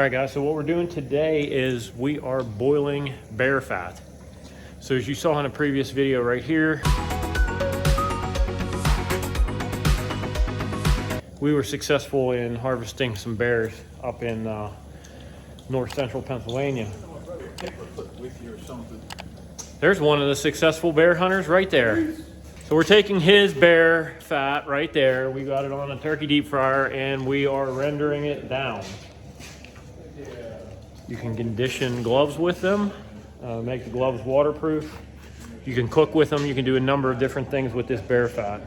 right, guys, so what we're doing today is we are boiling bear fat. So as you saw in a previous video right here, we were successful in harvesting some bears up in north central Pennsylvania. There's one of the successful bear hunters right there. So we're taking his bear fat right there. We got it on a turkey deep fryer and we are rendering it down. You can condition gloves with them, make the gloves waterproof. You can cook with them. You can do a number of different things with this bear fat.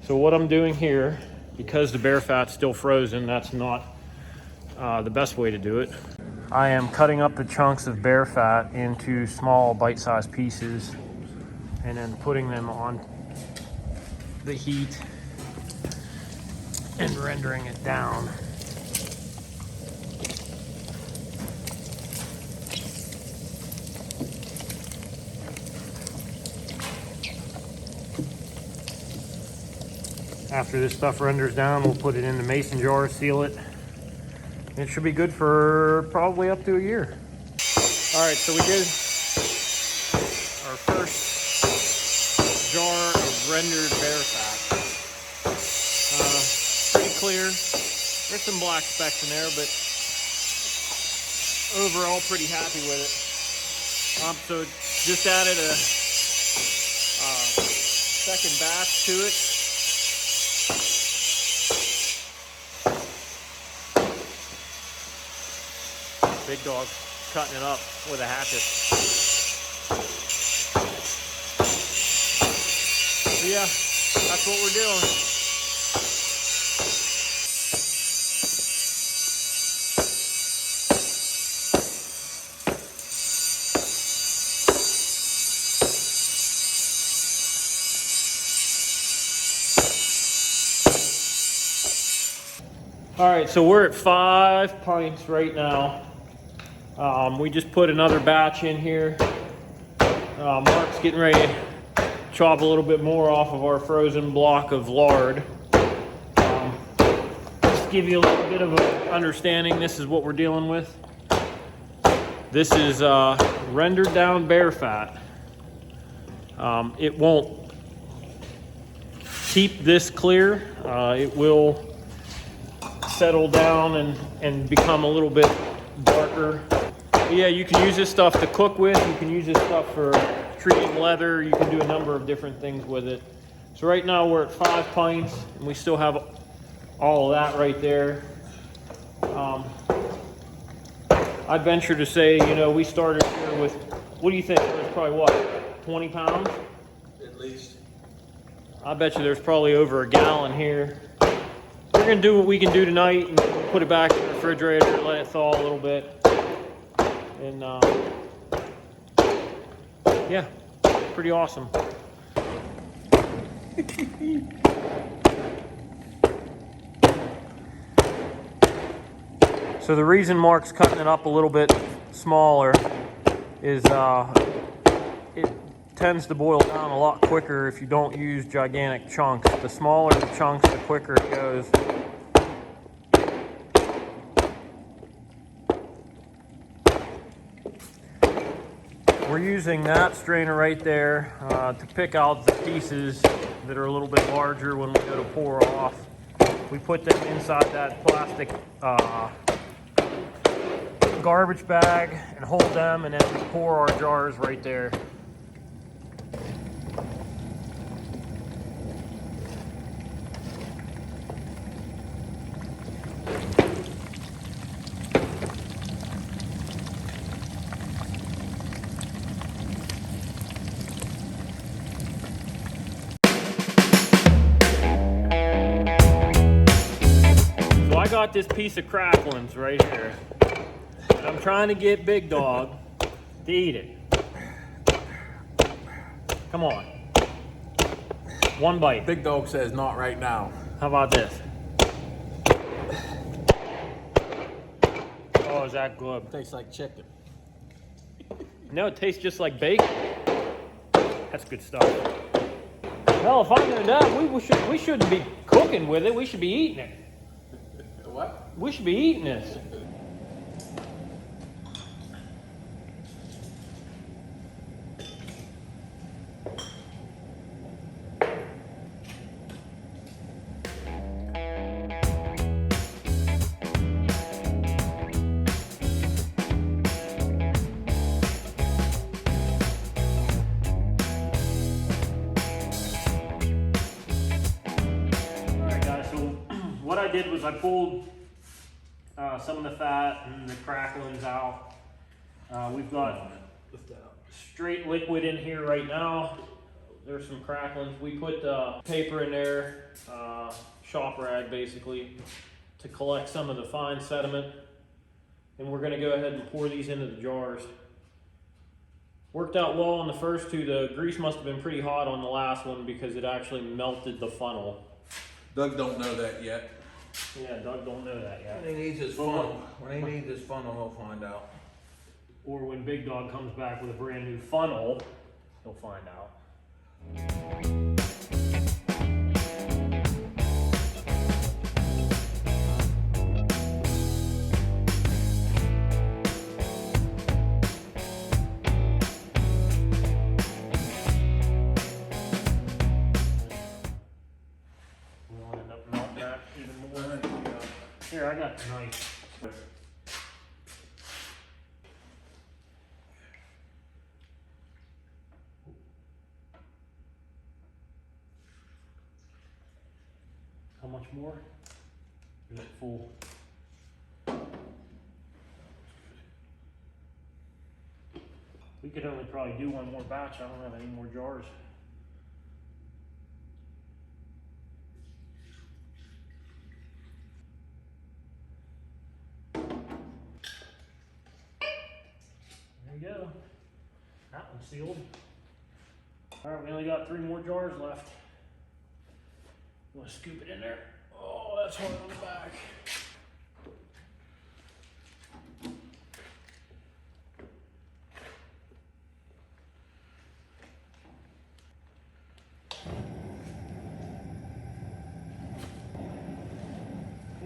So what I'm doing here, because the bear fat's still frozen, that's not the best way to do it. I am cutting up the chunks of bear fat into small bite-sized pieces and then putting them on the heat and rendering it down. After this stuff renders down, we'll put it in the mason jar, seal it. It should be good for probably up to a year. All right, so we did our first jar of rendered bear fat. Pretty clear. There's some black specks in there, but overall pretty happy with it. So just added a second batch to it. Big dog cutting it up with a hatchet. So yeah, that's what we're doing. All right, so we're at 5 pints right now. We just put another batch in here. Mark's getting ready to chop a little bit more off of our frozen block of lard. Just to give you a little bit of an understanding, this is what we're dealing with. This is rendered down bear fat. It won't keep this clear. It will settle down and become a little bit darker. But yeah, you can use this stuff to cook with. You can use this stuff for treating leather. You can do a number of different things with it. So right now we're at 5 pints and we still have all of that right there. I'd venture to say, you know, we started here with, what do you think? There's probably what, 20 pounds? At least. I bet you there's probably over a gallon here. We're gonna do what we can do tonight and put it back in the refrigerator, let it thaw a little bit. And yeah, pretty awesome. So the reason Mark's cutting it up a little bit smaller is it tends to boil down a lot quicker if you don't use gigantic chunks. The smaller the chunks, the quicker it goes. We're using that strainer right there to pick out the pieces that are a little bit larger when we go to pour off. We put them inside that plastic garbage bag and hold them, and then we pour our jars right there. I got this piece of cracklins right here. And I'm trying to get Big Dog to eat it. Come on. One bite. Big Dog says not right now. How about this? Oh, is that good? Tastes like chicken. No, it tastes just like bacon. That's good stuff. Hell, if I knew that, we shouldn't be cooking with it. We should be eating it. What? We should be eating this. what I did was I pulled some of the fat and the cracklins out. We've got straight liquid in here right now. There's some cracklins. We put paper in there, shop rag basically, to collect some of the fine sediment. And we're gonna go ahead and pour these into the jars. Worked out well on the first two. The grease must have been pretty hot on the last one because it actually melted the funnel. Doug don't know that yet. Yeah, Doug don't know that yet. When he needs his funnel, he'll find out. Or when Big Dog comes back with a brand new funnel, he'll find out. We'll end up melting that even more. Here, I got the knife. How much more? Is it full? We could only probably do one more batch. I don't have any more jars. There you go. That one's sealed. All right, we only got 3 more jars left. I'm gonna scoop it in there. Oh, that's hard on the back.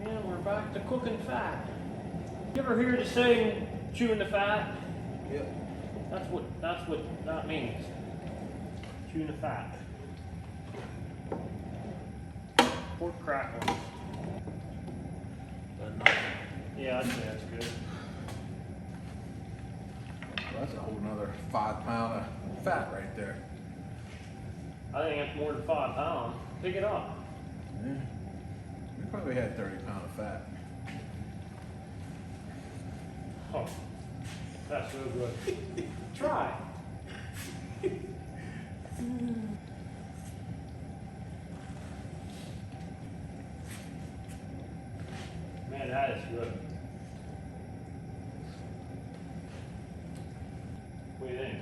And we're back to cooking fat. You ever hear the saying, chewing the fat? Yep. That's what that means. Chewing the fat. Pork crackling. Yeah, I'd say that's good. That's a whole nother 5 pound of fat right there. I think it's more than 5 pounds. Pick it up. Yeah. We probably had 30 pound of fat. Oh, that's so good. Try. Man, that is good. What do you think?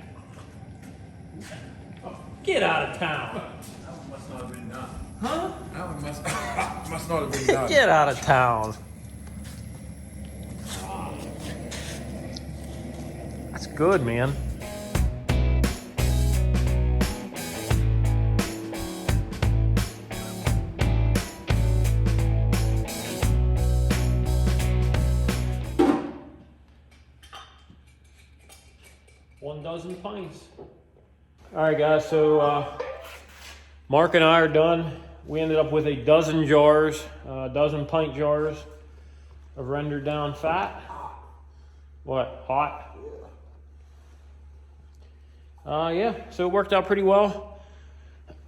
Oh, get out of town. That one must not have been done. Huh? That one must not have been done. Get out of town. That's good, man. One dozen pints. All right, guys, so Mark and I are done. We ended up with a dozen jars, a dozen pint jars of rendered down fat. What, hot? Yeah, so it worked out pretty well.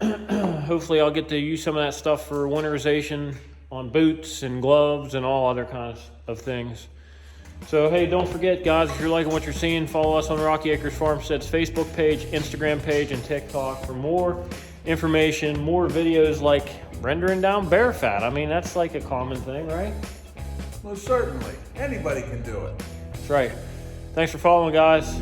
Hopefully I'll get to use some of that stuff for winterization on boots and gloves and all other kinds of things. So, hey, don't forget, guys, if you're liking what you're seeing, follow us on Rocky Acres Farmstead's Facebook page, Instagram page, and TikTok for more information, more videos like rendering down bear fat. I mean, that's like a common thing, right? Most certainly. Anybody can do it. That's right. Thanks for following, guys.